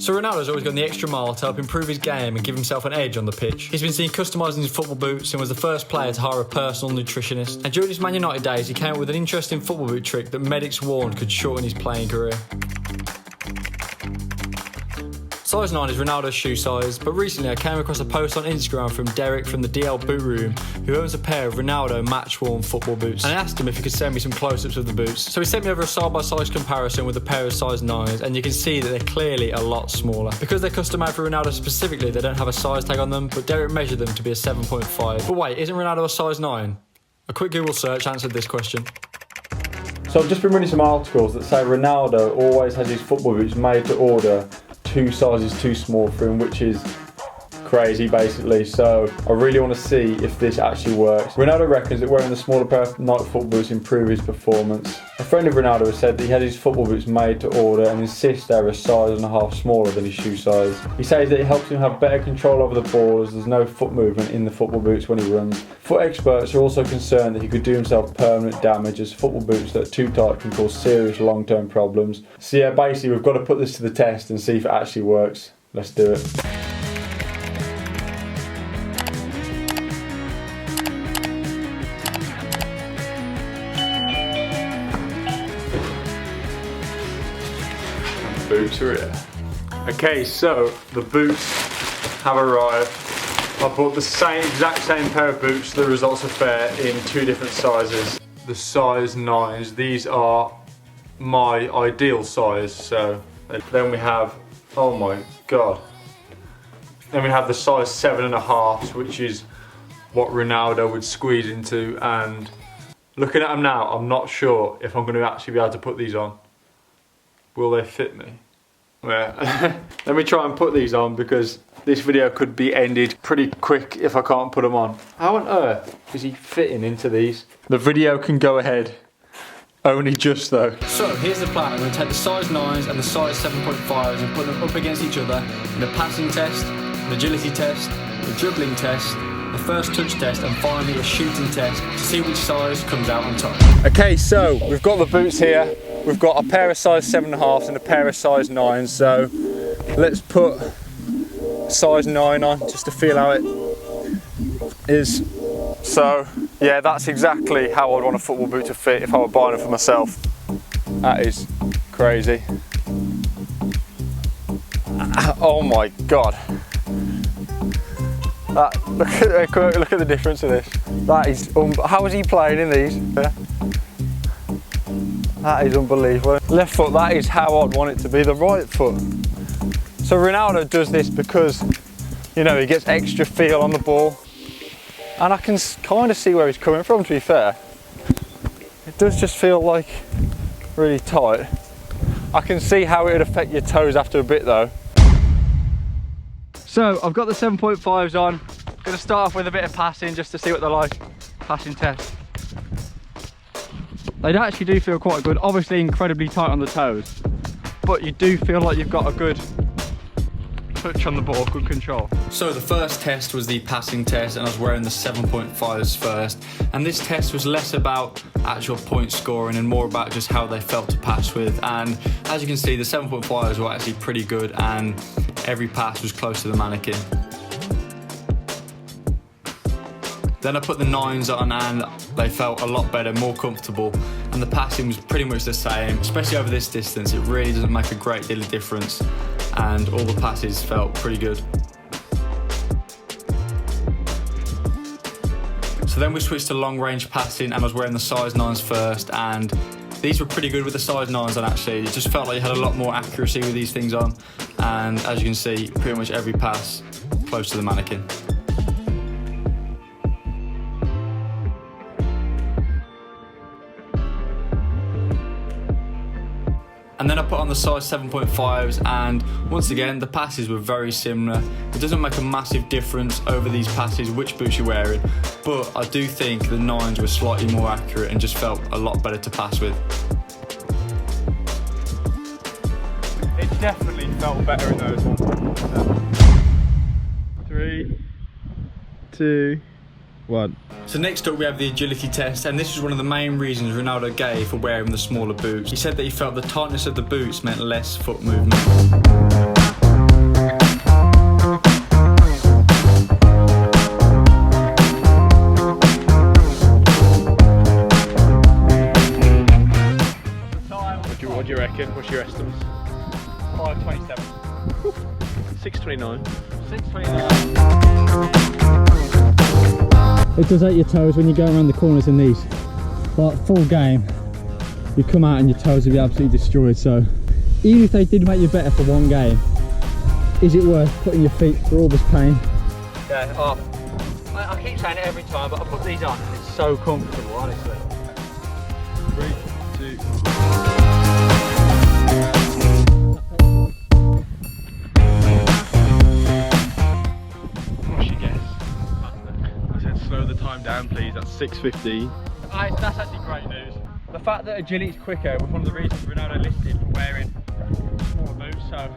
So Ronaldo's always gone the extra mile to help improve his game and give himself an edge on the pitch. He's been seen customising his football boots and was the first player to hire a personal nutritionist. And during his Man United days, he came up with an interesting football boot trick that medics warned could shorten his playing career. Size 9 is Ronaldo's shoe size, but recently I came across a post on Instagram from Derek from the DL Boot Room, who owns a pair of Ronaldo match-worn football boots, and I asked him if he could send me some close-ups of the boots. So he sent me over a side-by-side comparison with a pair of size 9s, and you can see that they're clearly a lot smaller. Because they're custom-made for Ronaldo specifically, they don't have a size tag on them, but Derek measured them to be a 7.5. But wait, isn't Ronaldo a size 9? A quick Google search answered this question. So I've just been reading some articles that say Ronaldo always has his football boots made to order 2 sizes too small for him, which is crazy basically. So I really want to see if this actually works. Ronaldo reckons that wearing the smaller pair of Nike football boots improve his performance. A friend of Ronaldo has said that he had his football boots made to order and insists they're a size and a half smaller than his shoe size. He says that it helps him have better control over the ball as there's no foot movement in the football boots when he runs. Foot experts are also concerned that he could do himself permanent damage, as football boots that are too tight can cause serious long-term problems. So yeah, basically we've got to put this to the test and see if it actually works. Let's do it. Boots are here. Okay, so the boots have arrived. I bought the exact same pair of boots. The results are fair in 2 different sizes. The size 9s. These are my ideal size. So then we have, oh my god. Then we have the size 7.5s, which is what Ronaldo would squeeze into. And looking at them now, I'm not sure if I'm going to actually be able to put these on. Will they fit me? Yeah. Let me try and put these on because this video could be ended pretty quick if I can't put them on. How on earth is he fitting into these? The video can go ahead. Only just though. So here's the plan. I'm going to take the size 9s and the size 7.5s and put them up against each other in a passing test, an agility test, a dribbling test, the first touch test, and finally a shooting test to see which size comes out on top. Okay, so we've got the boots here. We've got a pair of size 7.5s and a pair of size 9s. So let's put size 9 on just to feel how it is. So yeah, that's exactly how I'd want a football boot to fit if I were buying it for myself. That is crazy. Oh my god. Look at the difference of this. That is, how is he playing in these? Yeah. That is unbelievable. Left foot, that is how I'd want it to be, the right foot. So Ronaldo does this because, you know, he gets extra feel on the ball. And I can kind of see where he's coming from, to be fair. It does just feel like really tight. I can see how it would affect your toes after a bit though. So I've got the 7.5s on. Going to start off with a bit of passing just to see what they're like. Passing test. They actually do feel quite good. Obviously incredibly tight on the toes, but you do feel like you've got a good touch on the ball, good control. So the first test was the passing test, and I was wearing the 7.5s first. And this test was less about actual point scoring and more about just how they felt to pass with. And as you can see, the 7.5s were actually pretty good, and every pass was close to the mannequin. Then I put the 9s on and they felt a lot better, more comfortable, and the passing was pretty much the same, especially over this distance. It really doesn't make a great deal of difference, and all the passes felt pretty good. So then we switched to long range passing, and I was wearing the size 9s first, and these were pretty good with the size 9s on actually. It just felt like you had a lot more accuracy with these things on, and as you can see, pretty much every pass close to the mannequin. And then I put on the size 7.5s, and once again the passes were very similar. It doesn't make a massive difference over these passes which boots you're wearing, but I do think the 9s were slightly more accurate and just felt a lot better to pass with. It definitely felt better in those ones. 3, 2, 1. So next up we have the agility test, and this was one of the main reasons Ronaldo gave for wearing the smaller boots. He said that he felt the tightness of the boots meant less foot movement. 7. 629. 629. It does hurt your toes when you go around the corners in these. Like full game, you come out and your toes will be absolutely destroyed. So even if they did make you better for one game, is it worth putting your feet through all this pain? Yeah, I keep saying it every time, but I put these on and it's so comfortable, honestly. 3, 2. What's your guess? I said slow the time down please, that's 6:15. That's actually great news. The fact that agility is quicker was one of the reasons Ronaldo listed for wearing smaller boots, so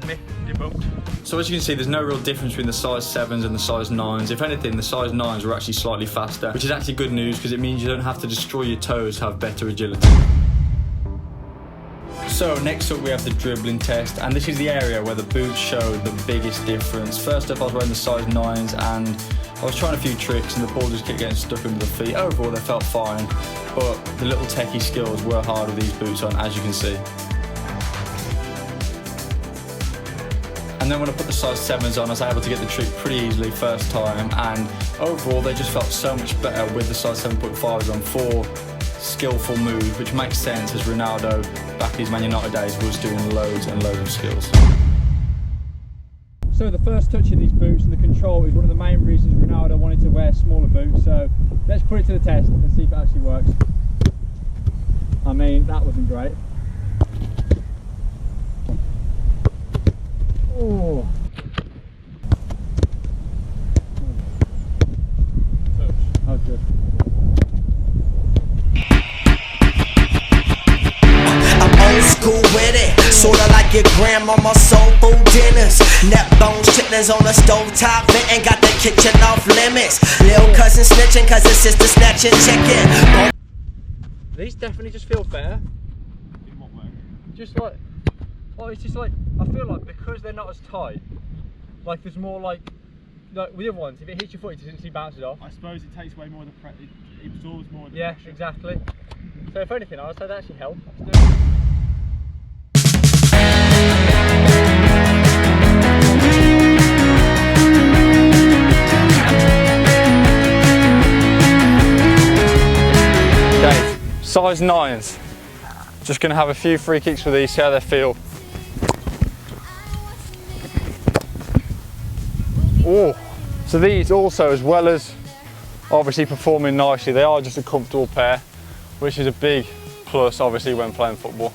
myth debunked. So as you can see, there's no real difference between the size 7s and the size 9s. If anything, the size 9s are actually slightly faster, which is actually good news because it means you don't have to destroy your toes to have better agility. So next up we have the dribbling test, and this is the area where the boots showed the biggest difference. First up I was wearing the size 9s and I was trying a few tricks and the ball just kept getting stuck under the feet. Overall they felt fine, but the little techie skills were hard with these boots on, as you can see. And then when I put the size 7s on, I was able to get the trick pretty easily first time, and overall they just felt so much better with the size 7.5s on for skillful moves, which makes sense as Ronaldo back in his Man United days was doing loads and loads of skills. So the first touch in these boots and the control is one of the main reasons Ronaldo wanted to wear smaller boots, so let's put it to the test and see if it actually works. I mean, that wasn't great. Oh. Oh, good. I'm old school with it, sorta like your grandmama soul food dinners. Neck bones, chitlins on the stove top, and got the kitchen off limits. Lil' cousin snitching cause his sister snatching chicken. These definitely just feel better. In what way? Just like, oh, it's just like, I feel like because they're not as tight, like there's more like with the other ones, if it hits your foot, it just instantly bounces off. I suppose it takes away more of the pressure, it absorbs more of the Yeah, pressure. exactly. So if anything, I would say that actually helped. Okay, size 9s. Just going to have a few free kicks with these, see how they feel. Oh, so these also, as well as obviously performing nicely, they are just a comfortable pair, which is a big plus obviously when playing football.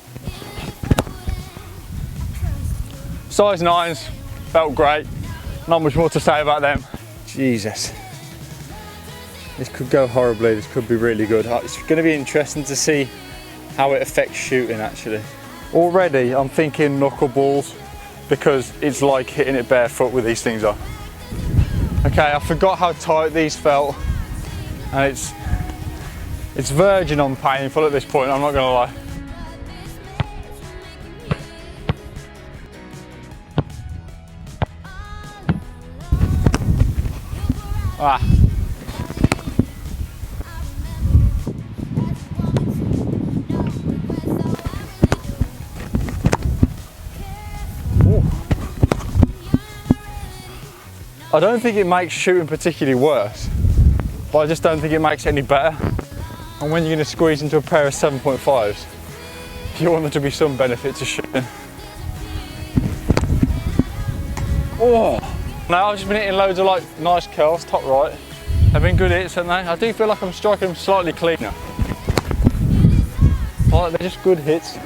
Size 9s, felt great. Not much more to say about them. Jesus. This could go horribly, this could be really good. It's going to be interesting to see how it affects shooting actually. Already I'm thinking knuckleballs because it's like hitting it barefoot with these things on. Okay, I forgot how tight these felt, and it's verging on painful at this point, I'm not gonna lie. Ah. I don't think it makes shooting particularly worse, but I just don't think it makes it any better. And when you're going to squeeze into a pair of 7.5s, you want there to be some benefit to shooting. Oh! Now I've just been hitting loads of like nice curls, top right. They've been good hits, haven't they? I do feel like I'm striking them slightly cleaner. Like they're just good hits.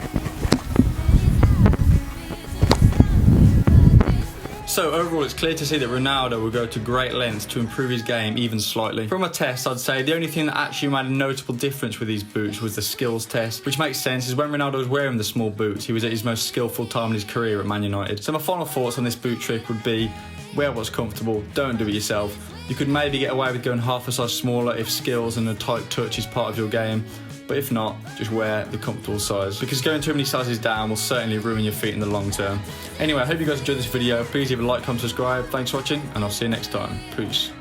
So overall it's clear to see that Ronaldo will go to great lengths to improve his game even slightly. From a test, I'd say the only thing that actually made a notable difference with these boots was the skills test, which makes sense as when Ronaldo was wearing the small boots, he was at his most skillful time in his career at Man United. So my final thoughts on this boot trick would be, wear what's comfortable, don't do it yourself. You could maybe get away with going half a size smaller if skills and a tight touch is part of your game. But if not, just wear the comfortable size, because going too many sizes down will certainly ruin your feet in the long term. Anyway, I hope you guys enjoyed this video. Please leave a like, comment, subscribe. Thanks for watching, and I'll see you next time. Peace.